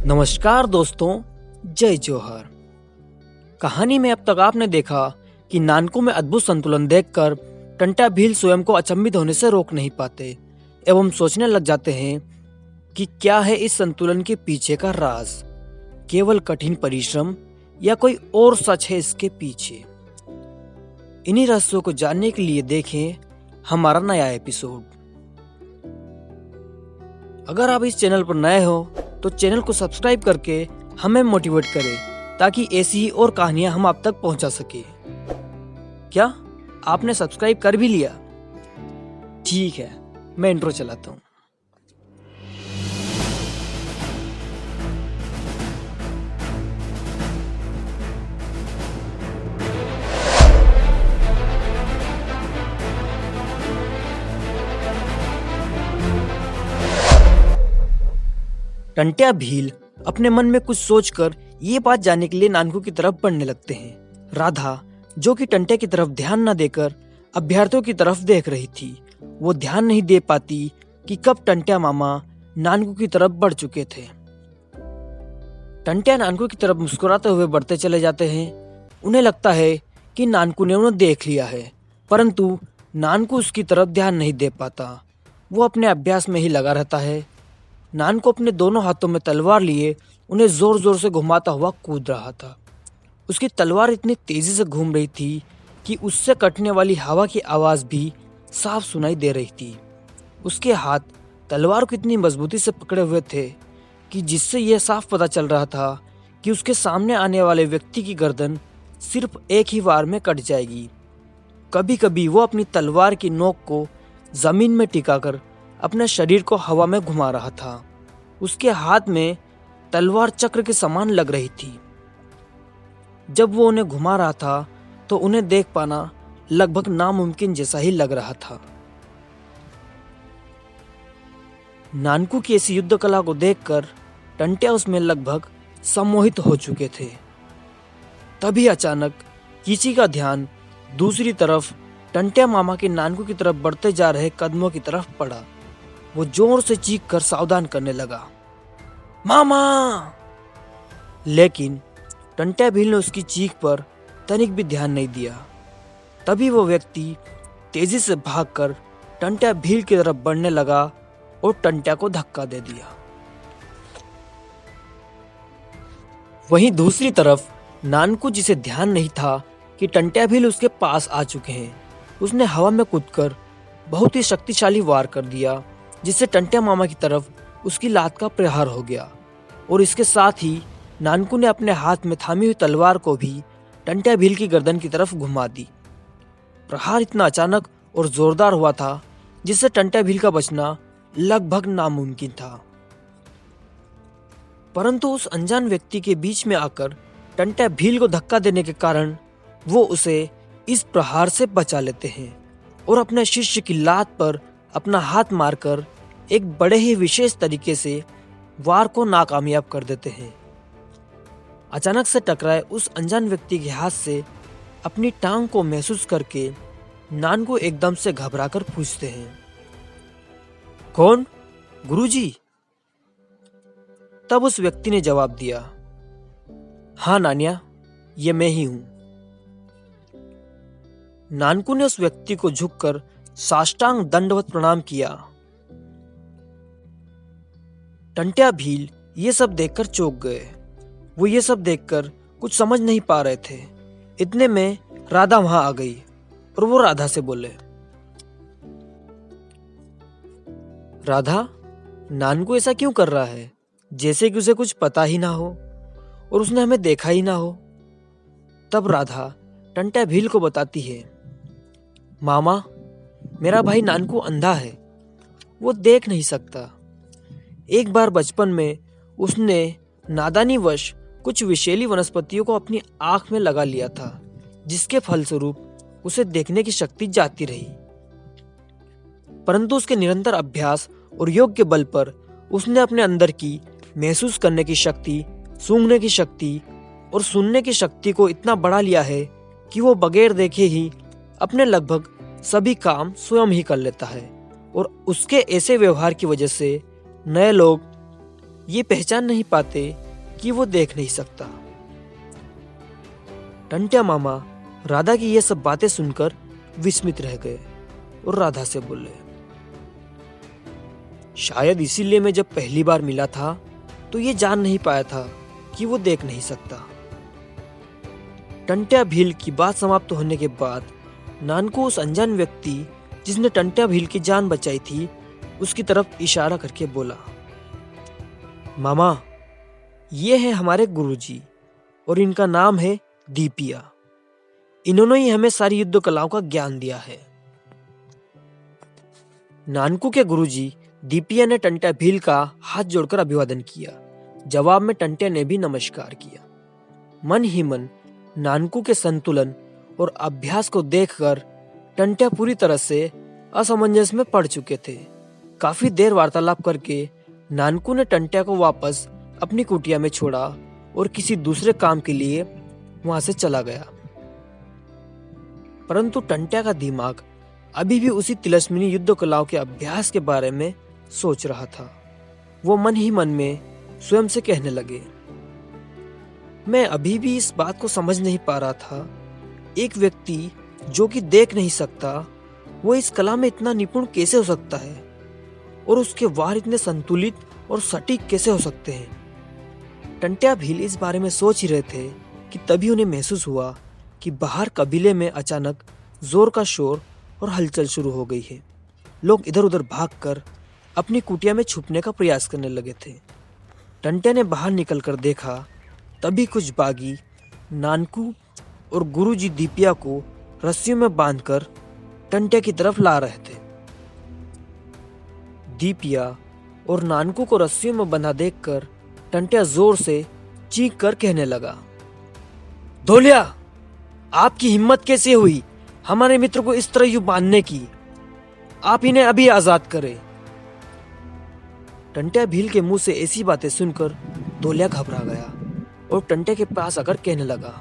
नमस्कार दोस्तों, जय जौहर। कहानी में अब तक आपने देखा कि नानकू में अद्भुत संतुलन देखकर टंट्या भील स्वयं को अचंभित होने से रोक नहीं पाते एवं सोचने लग जाते हैं कि क्या है इस संतुलन के पीछे का राज। केवल कठिन परिश्रम या कोई और सच है इसके पीछे। इन्हीं रहस्यों को जानने के लिए देखें हमारा नया एपिसोड। अगर आप इस चैनल पर नए हो तो चैनल को सब्सक्राइब करके हमें मोटिवेट करें ताकि ऐसी ही और कहानियां हम आप तक पहुंचा सके। क्या आपने सब्सक्राइब कर भी लिया? ठीक है, मैं इंट्रो चलाता हूं। टंट्या भील अपने मन में कुछ सोचकर ये बात जानने के लिए नानकू की तरफ बढ़ने लगते हैं। राधा, जो कि टंट्या की तरफ ध्यान न देकर अभ्यर्थियों की तरफ देख रही थी, वो ध्यान नहीं दे पाती कि कब टंट्या मामा नानकू की तरफ बढ़ चुके थे। टंट्या नानकू की तरफ मुस्कुराते हुए बढ़ते चले जाते हैं। उन्हें लगता है कि नानकू ने उन्हें देख लिया है, परंतु नानकू उसकी तरफ ध्यान नहीं दे पाता। वो अपने अभ्यास में ही लगा रहता है। नानकू अपने दोनों हाथों में तलवार लिए उन्हें जोर जोर से घुमाता हुआ कूद रहा था। उसकी तलवार इतनी तेजी से घूम रही थी कि उससे कटने वाली हवा की आवाज भी साफ सुनाई दे रही थी। उसके हाथ तलवार को इतनी मजबूती से पकड़े हुए थे कि जिससे यह साफ पता चल रहा था कि उसके सामने आने वाले व्यक्ति की गर्दन सिर्फ एक ही वार में कट जाएगी। कभी कभी वो अपनी तलवार की नोक को जमीन में टिकाकर अपने शरीर को हवा में घुमा रहा था। उसके हाथ में तलवार चक्र के समान लग रही थी। जब वो उन्हें घुमा रहा था तो उन्हें देख पाना लगभग नामुमकिन जैसा ही लग रहा था। नानकू की ऐसी युद्ध कला को देखकर टंट्या उसमें लगभग सम्मोहित हो चुके थे। तभी अचानक किसी का ध्यान दूसरी तरफ टंट्या मामा के नानकू की तरफ बढ़ते जा रहे कदमों की तरफ पड़ा। वो जोर से चीख कर सावधान करने लगा, मामा! लेकिन टंट्या भील ने उसकी चीख पर तनिक भी ध्यान नहीं दिया। तभी वो व्यक्ति तेजी से भागकर टंट्या भील की तरफ बढ़ने लगा और टंट्या को धक्का दे दिया। वहीं दूसरी तरफ नानकू, जिसे ध्यान नहीं था कि टंट्या भील उसके पास आ चुके हैं, उसने हवा में कूदकर बहुत ही शक्तिशाली वार कर दिया, जिससे टंट्या मामा की तरफ उसकी लात का प्रहार हो गया। और इसके साथ ही नानकू ने अपने हाथ में थामी हुई तलवार को भी टंट्या भील की गर्दन की तरफ घुमा दी। प्रहार इतना अचानक और जोरदार हुआ था जिससे टंट्या भील का बचना लगभग नामुमकिन था। परंतु उस अनजान व्यक्ति के बीच में आकर टंट्या भील को धक्का देने के कारण वो उसे इस प्रहार से बचा लेते हैं और अपने शिष्य की लात पर अपना हाथ मारकर एक बड़े ही विशेष तरीके से वार को नाकामयाब कर देते हैं। अचानक से टकराए उस अनजान व्यक्ति के हाथ से अपनी टांग को महसूस करके नानकू एकदम से घबराकर पूछते हैं, कौन? गुरुजी? तब उस व्यक्ति ने जवाब दिया, हाँ नानिया, ये मैं ही हूं। नानकू ने उस व्यक्ति को झुककर साष्टांग दंडवत प्रणाम किया। टंट्या भील ये सब देखकर चौंक गए। वो ये सब देखकर कुछ समझ नहीं पा रहे थे। इतने में राधा वहां आ गई और वो राधा से बोले, राधा, नानकू ऐसा क्यों कर रहा है जैसे कि उसे कुछ पता ही ना हो और उसने हमें देखा ही ना हो। तब राधा टंट्या भील को बताती है, मामा, मेरा भाई नानकू अंधा है, वो देख नहीं सकता। एक बार बचपन में उसने नादानीवश कुछ विषैली वनस्पतियों को अपनी आंख में लगा लिया था, जिसके फलस्वरूप उसे देखने की शक्ति जाती रही। परंतु उसके निरंतर अभ्यास और योग के बल पर उसने अपने अंदर की महसूस करने की शक्ति, सूंघने की शक्ति और सुनने की शक्ति को इतना बढ़ा लिया है कि वो बगैर देखे ही अपने लगभग सभी काम स्वयं ही कर लेता है। और उसके ऐसे व्यवहार की वजह से नए लोग ये पहचान नहीं पाते कि वो देख नहीं सकता। टंट्या मामा राधा की ये सब बातें सुनकर विस्मित रह गए और राधा से बोले, शायद इसीलिए मैं जब पहली बार मिला था तो ये जान नहीं पाया था कि वो देख नहीं सकता। टंट्या भील की बात समाप्त होने के बाद नानकू उस अनजान व्यक्ति जिसने टंट्या भील की जान बचाई थी उसकी तरफ इशारा करके बोला, मामा, ये है हमारे गुरुजी और इनका नाम है दीपिया। इन्होंने ही हमें सारी युद्ध कलाओं का ज्ञान दिया है। नानकू के गुरुजी दीपिया ने टंट्या भील का हाथ जोड़कर अभिवादन किया। जवाब में टंट्या ने भी नमस्कार किया। मन ही मन नानकू के संतुलन और अभ्यास को देखकर टंट्या पूरी तरह से असमंजस में पड़ चुके थे। काफी देर वार्तालाप करके नानकू ने टंट्या को वापस अपनी कुटिया में छोड़ा और किसी दूसरे काम के लिए वहां से चला गया। परंतु टंट्या का दिमाग अभी भी उसी तिलस्मिनी युद्ध कलाओं के अभ्यास के बारे में सोच रहा था। वो मन ही मन में स्वयं से कहने लगे, मैं अभी भी इस बात को समझ नहीं पा रहा था, एक व्यक्ति जो कि देख नहीं सकता वो इस कला में इतना निपुण कैसे हो सकता है और उसके वार इतने संतुलित और सटीक कैसे हो सकते हैं। टंट्या भील इस बारे में सोच ही रहे थे कि तभी उन्हें महसूस हुआ कि बाहर कबीले में अचानक जोर का शोर और हलचल शुरू हो गई है। लोग इधर उधर भागकर अपनी कुटिया में छुपने का प्रयास करने लगे थे। टंट्या ने बाहर निकलकर देखा, तभी कुछ बागी नानकू और गुरुजी दीपिया को रस्सियों में बांधकर टंट्या की तरफ ला रहे थे। दीपिया और नानकू को रस्सियों में बंधा देखकर टंट्या जोर से चीख कर कहने लगा, धोलिया, आपकी हिम्मत कैसे हुई हमारे मित्र को इस तरह यूं बांधने की? आप इन्हें अभी आजाद करें। टंट्या भील के मुंह से ऐसी बातें सुनकर धोलिया घबरा गया और टंट्या के पास आकर कहने लगा,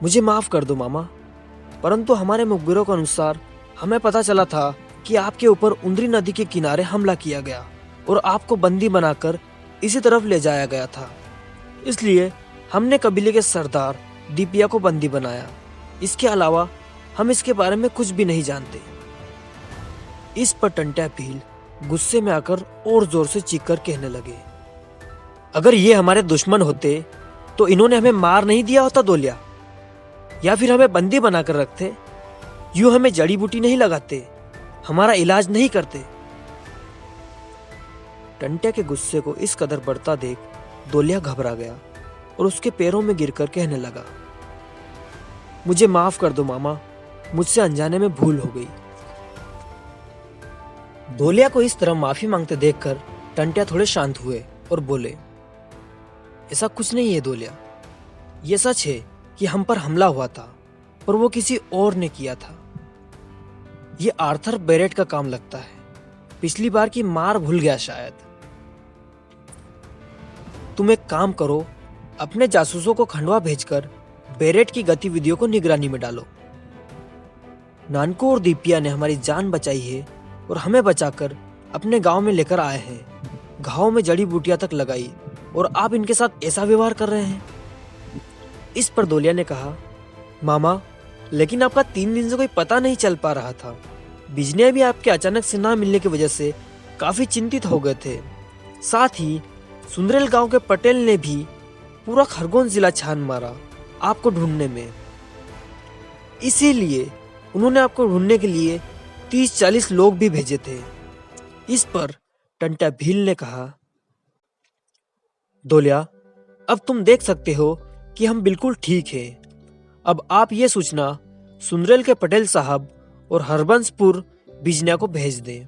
मुझे माफ कर दो मामा, परंतु हमारे मुखबिरों के अनुसार हमें पता चला था कि आपके ऊपर उंद्री नदी के किनारे हमला किया गया और आपको बंदी बनाकर इसी तरफ ले जाया गया था। इसलिए हमने कबीले के सरदार दीपिया को बंदी बनाया। इसके अलावा हम इसके बारे में कुछ भी नहीं जानते। इस पर टंट्या भील गुस्से में आकर और जोर से चीखकर कहने लगे, अगर ये हमारे दुश्मन होते तो इन्होंने हमें मार नहीं दिया होता दोलिया, या फिर हमें बंदी बनाकर रखते। यूं हमें जड़ी बूटी नहीं लगाते, हमारा इलाज नहीं करते। टंट्या के गुस्से को इस कदर बढ़ता देख दोलिया घबरा गया और उसके पैरों में गिरकर कहने लगा, मुझे माफ कर दो मामा, मुझसे अनजाने में भूल हो गई। दोलिया को इस तरह माफी मांगते देखकर टंट्या थोड़े शांत हुए और बोले, ऐसा कुछ नहीं है दोलिया, ये सच है कि हम पर हमला हुआ था पर वो किसी और ने किया था। ये आर्थर बेरेट का काम लगता है, पिछली बार की मार भूल गया शायद। तुम एक काम करो, अपने जासूसों को खंडवा भेजकर बेरेट की गतिविधियों को निगरानी में डालो। नानकू और दीपिया ने हमारी जान बचाई है और हमें बचाकर अपने गांव में लेकर आए हैं। घाव में जड़ी बूटियां तक लगाई और आप इनके साथ ऐसा व्यवहार कर रहे हैं। इस पर दोलिया ने कहा, मामा, लेकिन आपका 3 दिन से कोई पता नहीं चल पा रहा था। बिजनिया भी आपके अचानक से ना मिलने की वजह से काफी चिंतित हो गए थे। साथ ही सुंदरेल गांव के पटेल ने भी पूरा खरगोन जिला छान मारा आपको ढूंढने में। इसीलिए उन्होंने आपको ढूंढने के लिए 30-40 लोग भी भेजे थे। इस पर टंट्या भील ने कहा, दोलिया, अब तुम देख सकते हो कि हम बिल्कुल ठीक हैं। अब आप ये सूचना सुंदरेल के पटेल साहब और हरबंसपुर बिजनिया को भेज दें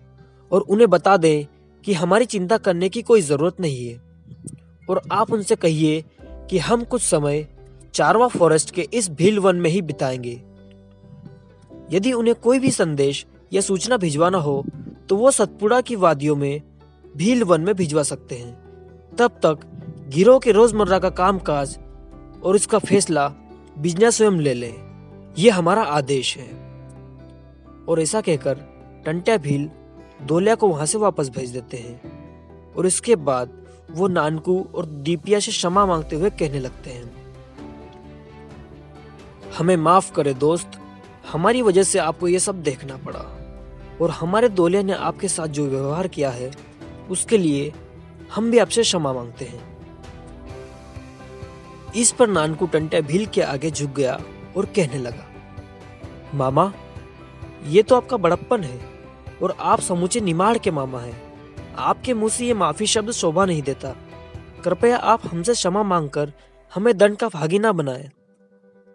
और उन्हें बता दें कि हमारी चिंता करने की कोई जरूरत नहीं है। और आप उनसे कहिए कि हम कुछ समय चारवा फॉरेस्ट के इस भील वन में ही बिताएंगे। यदि उन्हें कोई भी संदेश या सूचना भिजवाना हो तो वो सतपुड़ा की वादियों में भील वन में भिजवा सकते हैं। तब तक गिरोह के रोजमर्रा का कामकाज और इसका फैसला बिजनिया स्वयं ले ले, ये हमारा आदेश है। और ऐसा कहकर टंट्या भील दोलिया को वहां से वापस भेज देते हैं। और इसके बाद वो नानकू और दीपिया से क्षमा मांगते हुए कहने लगते हैं, हमें माफ करे दोस्त, हमारी वजह से आपको ये सब देखना पड़ा और हमारे दोलिया ने आपके साथ जो व्यवहार किया है उसके लिए हम भी आपसे क्षमा मांगते हैं। इस पर नानकू टंट्या भील के आगे झुक गया और कहने लगा, मामा, ये तो आपका बड़प्पन है और आप समूचे निमाड़ के मामा हैं। आपके मुंह से ये माफी शब्द शोभा नहीं देता। कृपया आप हमसे क्षमा मांगकर हमें दंड का भागी ना बनाएं।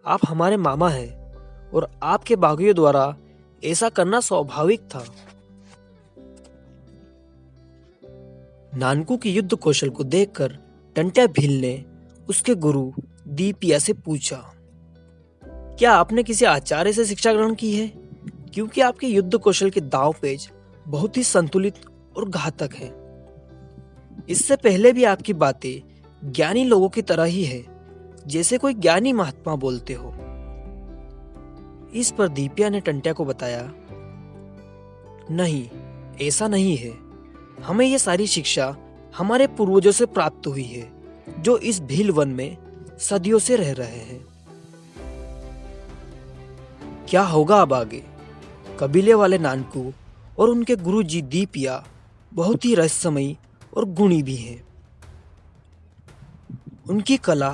आप हमारे मामा हैं और आपके बागियों द्वारा ऐसा करना स्वाभाविक था। नानकू की युद्ध कौशल को देखकर टंट्या भील ने उसके गुरु दीपिया से पूछा, क्या आपने किसी आचार्य से शिक्षा ग्रहण की है? क्योंकि आपके युद्ध कौशल के दांव पेच बहुत ही संतुलित और घातक है। इससे पहले भी आपकी बातें ज्ञानी लोगों की तरह ही है, जैसे कोई ज्ञानी महात्मा बोलते हो। इस पर दीपिया ने टंट्या को बताया, नहीं, ऐसा नहीं है। हमें यह सारी शिक्षा हमारे पूर्वजों से प्राप्त हुई है, जो इस भील वन में सदियों से रह रहे हैं। क्या होगा अब आगे? कबीले वाले नानकू और उनके गुरुजी दीपिया बहुत ही रहस्यमयी और गुणी भी हैं। उनकी कला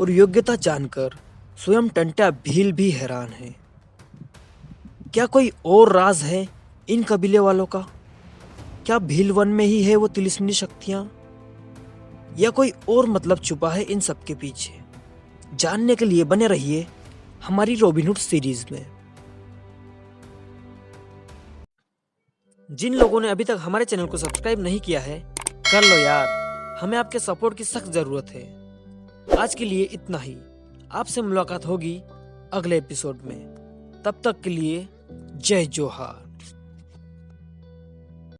और योग्यता जानकर स्वयं टंट्या भील भी हैरान है। क्या कोई और राज है इन कबीले वालों का? क्या भील वन में ही है वो तिलिस्मी शक्तियां, या कोई और मतलब छुपा है इन सब के पीछे? जानने के लिए बने रहिए हमारी रॉबिनहुड सीरीज में। जिन लोगों ने अभी तक हमारे चैनल को सब्सक्राइब नहीं किया है, कर लो यार, हमें आपके सपोर्ट की सख्त जरूरत है। आज के लिए इतना ही। आपसे मुलाकात होगी अगले एपिसोड में। तब तक के लिए जय जोहार।